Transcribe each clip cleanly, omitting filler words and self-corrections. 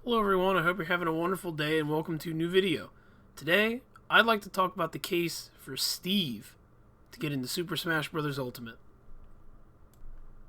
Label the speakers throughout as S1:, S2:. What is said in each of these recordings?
S1: Hello everyone, I hope you're having a wonderful day and welcome to a new video. Today, I'd like to talk about the case for Steve to get into Super Smash Bros. Ultimate.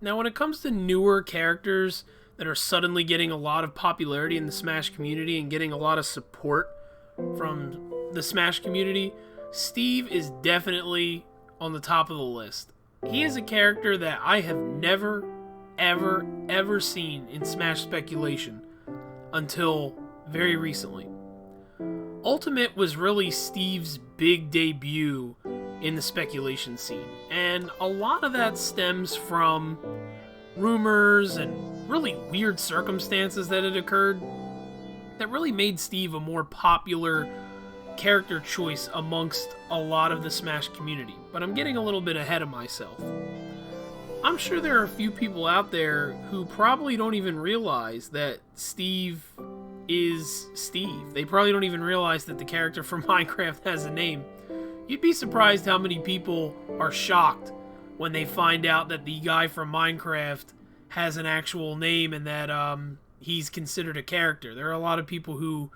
S1: Now when it comes to newer characters that are suddenly getting a lot of popularity in the Smash community and getting a lot of support from the Smash community, Steve is definitely on the top of the list. He is a character that I have never, ever seen in Smash speculation until very recently. Ultimate was really Steve's big debut in the speculation scene, and a lot of that stems from rumors and really weird circumstances that had occurred that really made Steve a more popular character choice amongst a lot of the Smash community. But I'm getting a little bit ahead of myself. I'm sure there are a few people out there who probably don't even realize that Steve is Steve. They probably don't even realize that the character from Minecraft has a name. You'd be surprised how many people are shocked when they find out that the guy from Minecraft has an actual name and that he's considered a character. There are a lot of people who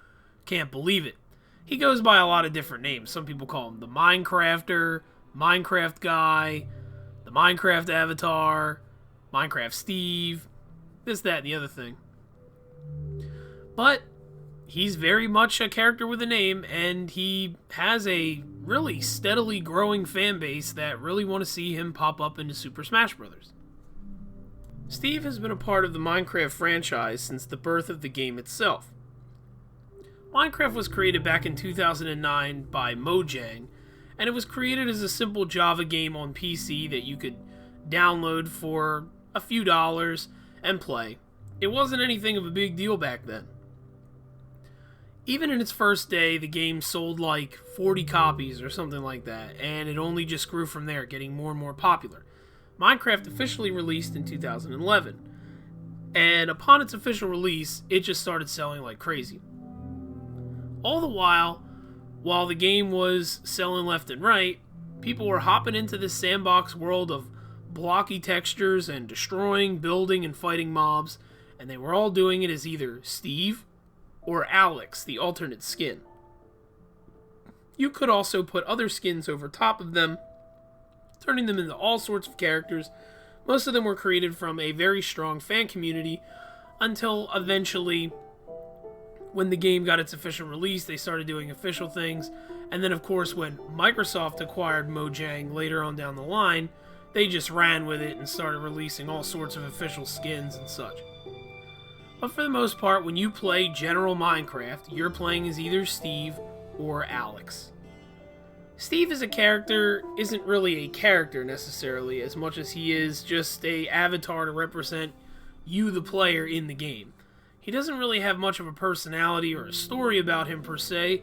S1: can't believe it. He goes by a lot of different names. Some people call him the Minecrafter, Minecraft guy, the Minecraft avatar, Minecraft Steve, this, that, and the other thing. But he's very much a character with a name, and he has a really steadily growing fan base that really want to see him pop up into Super Smash Bros. Steve has been a part of the Minecraft franchise since the birth of the game itself. Minecraft was created back in 2009 by Mojang, and it was created as a simple Java game on PC that you could download for a few dollars and play. It wasn't anything of a big deal back then. Even in its first day, the game sold like 40 copies or something like that, and it only just grew from there, getting more and more popular. Minecraft officially released in 2011, and upon its official release, it just started selling like crazy. All the while the game was selling left and right, people were hopping into this sandbox world of blocky textures and destroying, building, and fighting mobs, and they were all doing it as either Steve or Alex, the alternate skin. You could also put other skins over top of them, turning them into all sorts of characters. Most of them were created from a very strong fan community until eventually, when the game got its official release, they started doing official things. And then, of course, when Microsoft acquired Mojang later on down the line, they just ran with it and started releasing all sorts of official skins and such. But for the most part, when you play general Minecraft, you're playing as either Steve or Alex. Steve as a character isn't really a character necessarily, as much as he is just an avatar to represent you, the player, in the game. He doesn't really have much of a personality or a story about him per se.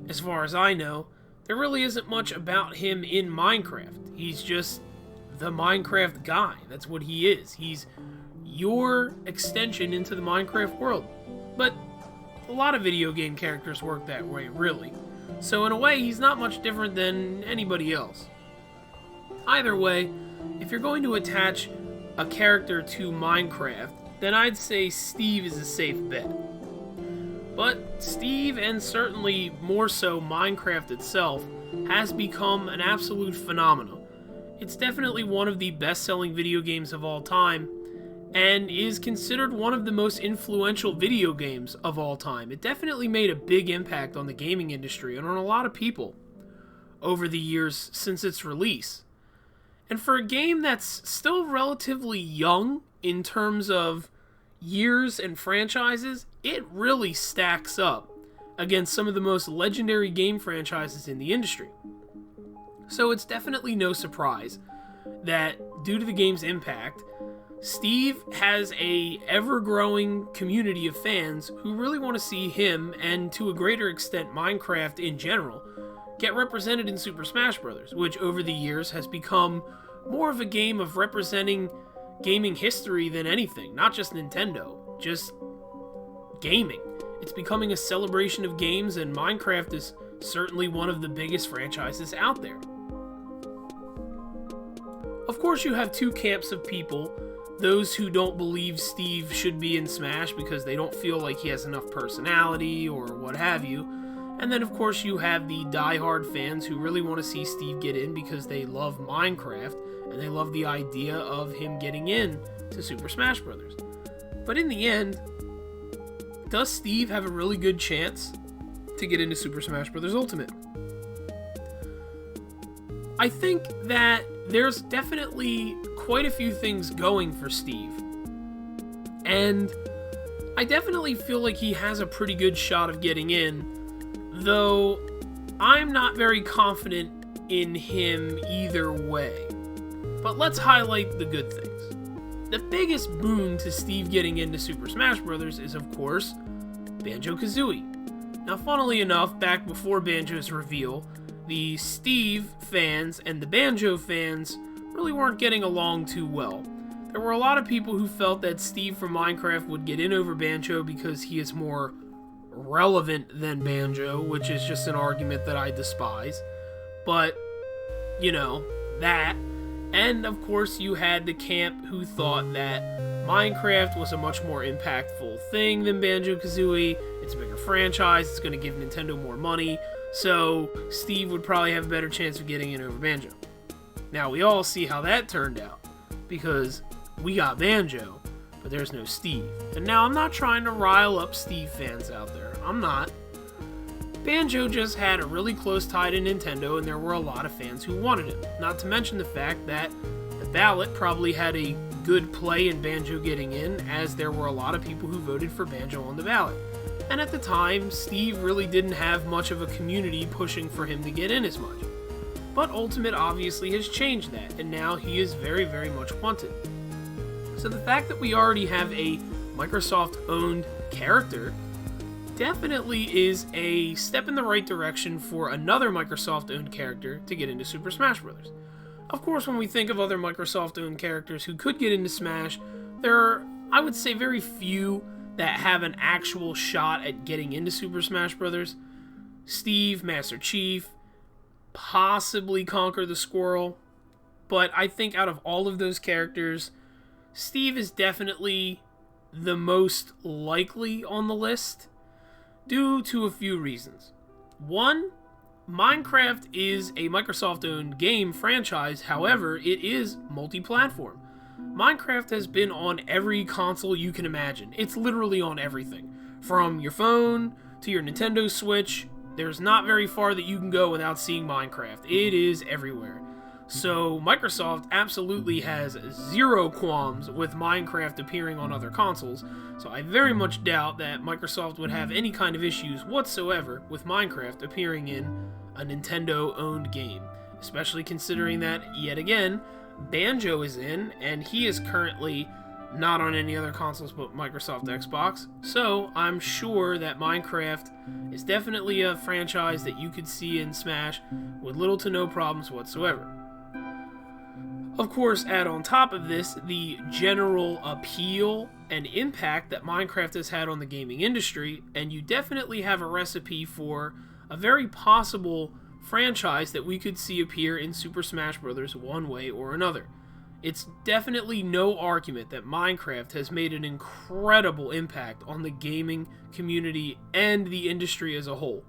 S1: As far as I know, there really isn't much about him in Minecraft. He's just the Minecraft guy. That's what he is. He's your extension into the Minecraft world. But a lot of video game characters work that way, really. So in a way, he's not much different than anybody else. Either way, if you're going to attach a character to Minecraft, then I'd say Steve is a safe bet. But Steve, and certainly more so Minecraft itself, has become an absolute phenomenon. It's definitely one of the best-selling video games of all time, and is considered one of the most influential video games of all time. It definitely made a big impact on the gaming industry and on a lot of people over the years since its release. And for a game that's still relatively young in terms of years and franchises, it really stacks up against some of the most legendary game franchises in the industry. So it's definitely no surprise that, due to the game's impact, Steve has a ever-growing community of fans who really want to see him, and to a greater extent Minecraft in general, get represented in Super Smash Bros., which over the years has become more of a game of representing gaming history than anything. Not just Nintendo, just gaming. It's becoming a celebration of games, and Minecraft is certainly one of the biggest franchises out there. Of course, you have two camps of people those who don't believe Steve should be in Smash because they don't feel like he has enough personality or what have you. And then, of course, you have the diehard fans who really want to see Steve get in because they love Minecraft and they love the idea of him getting in to Super Smash Bros. But in the end, does Steve have a really good chance to get into Super Smash Bros. Ultimate? I think that there's definitely quite a few things going for Steve. And I definitely feel like he has a pretty good shot of getting in, though I'm not very confident in him either way. But let's highlight the good things. The biggest boon to Steve getting into Super Smash Bros. Is, of course, Banjo-Kazooie. Now, funnily enough, back before Banjo's reveal, the Steve fans and the Banjo fans really weren't getting along too well. There were a lot of people who felt that Steve from Minecraft would get in over Banjo because he is more relevant than Banjo, which is just an argument that I despise. But, you know, that. And, of course, you had the camp who thought that Minecraft was a much more impactful thing than Banjo-Kazooie. It's a bigger franchise. It's going to give Nintendo more money. So, Steve would probably have a better chance of getting in over Banjo. Now, we all see how that turned out. Because we got Banjo, but there's no Steve. And now, I'm not trying to rile up Steve fans out there. I'm not. Banjo just had a really close tie to Nintendo, and there were a lot of fans who wanted him. Not to mention the fact that the ballot probably had a good play in Banjo getting in, as there were a lot of people who voted for Banjo on the ballot. And at the time, Steve really didn't have much of a community pushing for him to get in as much. But Ultimate obviously has changed that, and now he is very, very much wanted. So the fact that we already have a Microsoft-owned character definitely is a step in the right direction for another Microsoft-owned character to get into Super Smash Bros. Of course, when we think of other Microsoft-owned characters who could get into Smash, there are, I would say, very few that have an actual shot at getting into Super Smash Bros. Steve, Master Chief, possibly Conquer the Squirrel, but I think out of all of those characters, Steve is definitely the most likely on the list, due to a few reasons. One, Minecraft is a Microsoft-owned game franchise, however, it is multi-platform. Minecraft has been on every console you can imagine. It's literally on everything. From your phone to your Nintendo Switch, there's not very far that you can go without seeing Minecraft. It is everywhere. So Microsoft absolutely has zero qualms with Minecraft appearing on other consoles, so I very much doubt that Microsoft would have any kind of issues whatsoever with Minecraft appearing in a Nintendo-owned game, especially considering that, yet again, Banjo is in, and he is currently not on any other consoles but Microsoft Xbox, so I'm sure that Minecraft is definitely a franchise that you could see in Smash with little to no problems whatsoever. Of course, add on top of this the general appeal and impact that Minecraft has had on the gaming industry, and you definitely have a recipe for a very possible franchise that we could see appear in Super Smash Bros. One way or another. It's definitely no argument that Minecraft has made an incredible impact on the gaming community and the industry as a whole.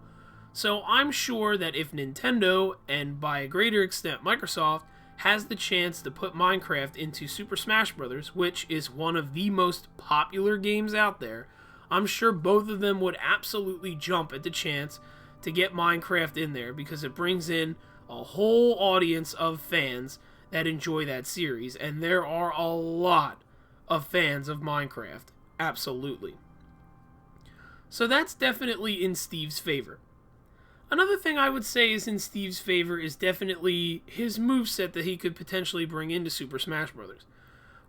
S1: So I'm sure that if Nintendo, and by a greater extent Microsoft, has the chance to put Minecraft into Super Smash Bros., which is one of the most popular games out there, I'm sure both of them would absolutely jump at the chance to get Minecraft in there, because it brings in a whole audience of fans that enjoy that series, and there are a lot of fans of Minecraft, absolutely. So that's definitely in Steve's favor. Another thing I would say is in Steve's favor is definitely his moveset that he could potentially bring into Super Smash Bros.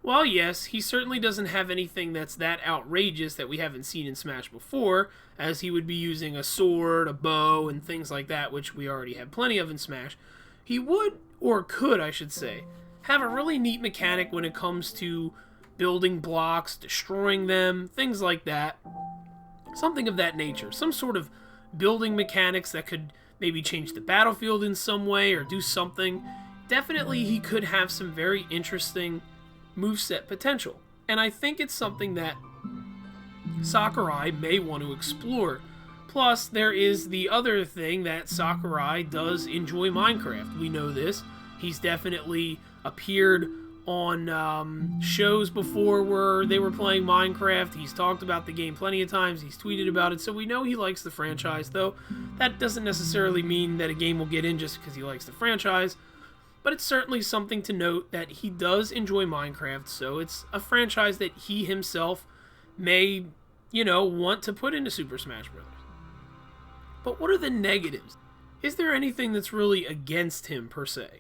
S1: While yes, he certainly doesn't have anything that's that outrageous that we haven't seen in Smash before, as he would be using a sword, a bow, and things like that, which we already have plenty of in Smash, he would, or could I should say, have a really neat mechanic when it comes to building blocks, destroying them, things like that. Something of that nature. Some sort of building mechanics that could maybe change the battlefield in some way or do something. Definitely he could have some very interesting moveset potential. And I think it's something that Sakurai may want to explore. Plus, there is the other thing that Sakurai does enjoy Minecraft. We know this. He's definitely appeared on shows before where they were playing Minecraft. He's talked about the game plenty of times. He's tweeted about it, so we know he likes the franchise, though that doesn't necessarily mean that a game will get in just because he likes the franchise. But it's certainly something to note that he does enjoy Minecraft, so it's a franchise that he himself may, want to put into Super Smash Bros. But what are the negatives? Is there anything that's really against him, per se?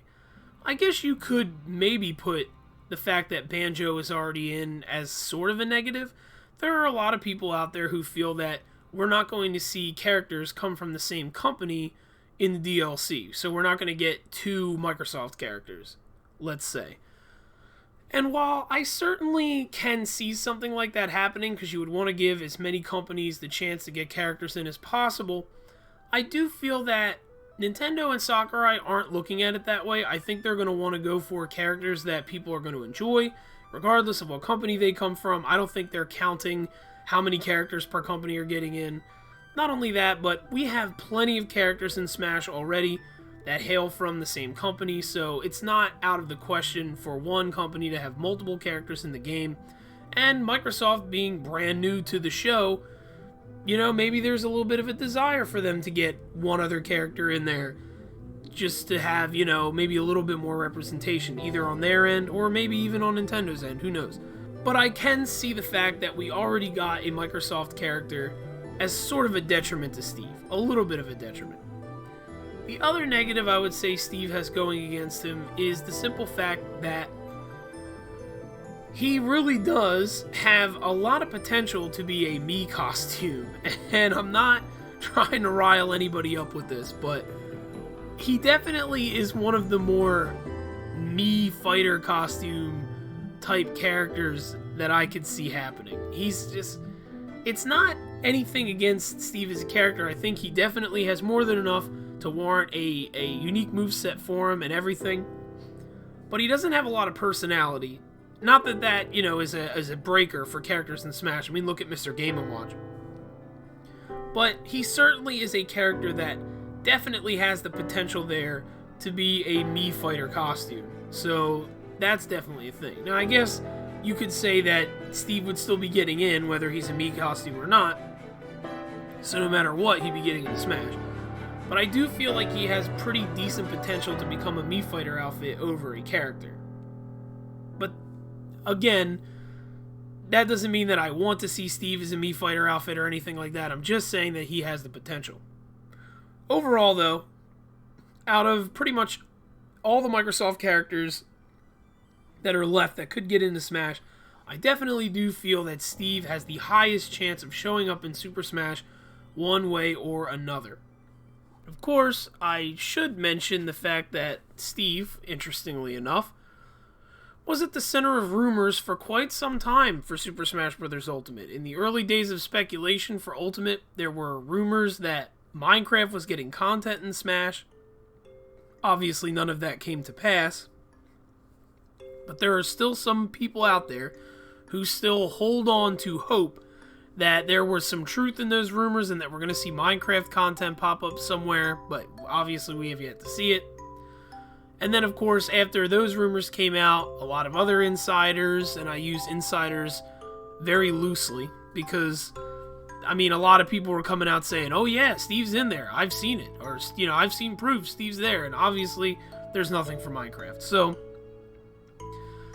S1: I guess you could maybe put the fact that Banjo is already in as sort of a negative. There are a lot of people out there who feel that we're not going to see characters come from the same company in the DLC. So we're not going to get 2 Microsoft characters, let's say. And while I certainly can see something like that happening, because you would want to give as many companies the chance to get characters in as possible, I do feel that Nintendo and Sakurai aren't looking at it that way. I think they're going to want to go for characters that people are going to enjoy, regardless of what company they come from. I don't think they're counting how many characters per company are getting in. Not only that, but we have plenty of characters in Smash already that hail from the same company, so it's not out of the question for one company to have multiple characters in the game. And Microsoft being brand new to the show, maybe there's a little bit of a desire for them to get one other character in there just to have, maybe a little bit more representation, either on their end or maybe even on Nintendo's end, who knows. But I can see the fact that we already got a Microsoft character as sort of a detriment to Steve. A little bit of a detriment. The other negative I would say Steve has going against him is the simple fact that he really does have a lot of potential to be a Mii costume. And I'm not trying to rile anybody up with this, but he definitely is one of the more Mii fighter costume type characters that I could see happening. It's not anything against Steve as a character. I think he definitely has more than enough to warrant a unique moveset for him and everything. But he doesn't have a lot of personality. Not that is a breaker for characters in Smash. I mean, look at Mr. Game & Watch. But he certainly is a character that definitely has the potential there to be a Mii fighter costume. So that's definitely a thing. Now, I guess you could say that Steve would still be getting in whether he's a Mii costume or not. So no matter what, he'd be getting in Smash. But I do feel like he has pretty decent potential to become a Mii fighter outfit over a character. But again, that doesn't mean that I want to see Steve as a Mii fighter outfit or anything like that. I'm just saying that he has the potential. Overall, though, out of pretty much all the Microsoft characters that are left that could get into Smash, I definitely do feel that Steve has the highest chance of showing up in Super Smash one way or another. Of course, I should mention the fact that Steve, interestingly enough, was at the center of rumors for quite some time for Super Smash Bros. Ultimate. In the early days of speculation for Ultimate, there were rumors that Minecraft was getting content in Smash. Obviously, none of that came to pass. But there are still some people out there who still hold on to hope that there was some truth in those rumors and that we're going to see Minecraft content pop up somewhere, but obviously we have yet to see it. And then, of course, after those rumors came out, a lot of other insiders, and I use insiders very loosely because, a lot of people were coming out saying, oh yeah, Steve's in there, I've seen it, or, I've seen proof Steve's there, and obviously there's nothing for Minecraft. So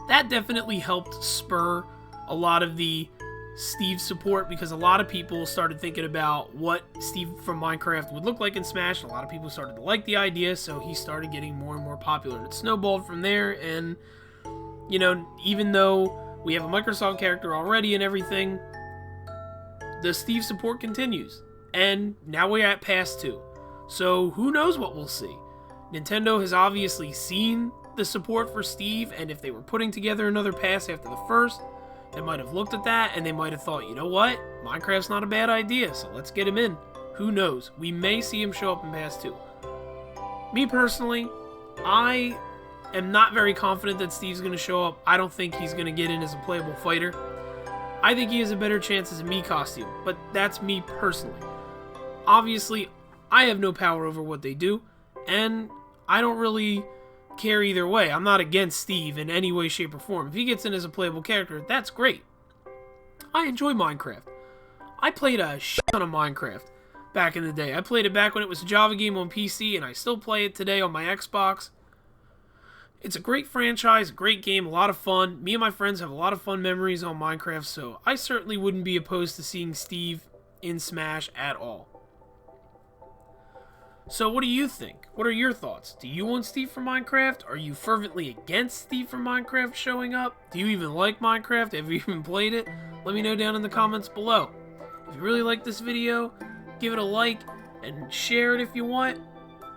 S1: that definitely helped spur a lot of the Steve support, because a lot of people started thinking about what Steve from Minecraft would look like in Smash, and a lot of people started to like the idea, so he started getting more and more popular, and it snowballed from there. And even though we have a Microsoft character already and everything, the Steve support continues, and now we're at Pass 2, so who knows what we'll see. Nintendo has obviously seen the support for Steve, and if they were putting together another pass after the first, they might have looked at that and they might have thought, you know what, Minecraft's not a bad idea, so let's get him in. Who knows? We may see him show up in Pass 2. Me personally, I am not very confident that Steve's going to show up. I don't think he's going to get in as a playable fighter. I think he has a better chance as a Mii costume, but that's me personally. Obviously, I have no power over what they do, and I don't really care either way. I'm not against Steve in any way, shape, or form. If he gets in as a playable character, that's great. I enjoy Minecraft. I played a shit ton of Minecraft back in the day. I played it back when it was a Java game on PC, and I still play it today on my Xbox. It's a great franchise, a great game, a lot of fun. Me and my friends have a lot of fun memories on Minecraft, so I certainly wouldn't be opposed to seeing Steve in Smash at all. So what do you think? What are your thoughts? Do you want Steve from Minecraft? Are you fervently against Steve from Minecraft showing up? Do you even like Minecraft? Have you even played it? Let me know down in the comments below. If you really like this video, give it a like and share it if you want.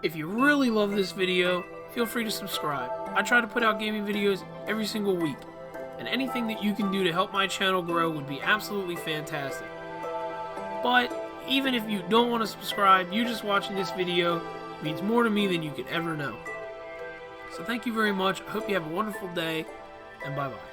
S1: If you really love this video, feel free to subscribe. I try to put out gaming videos every single week, and anything that you can do to help my channel grow would be absolutely fantastic. But even if you don't want to subscribe, you just watching this video means more to me than you could ever know. So thank you very much. I hope you have a wonderful day, and bye-bye.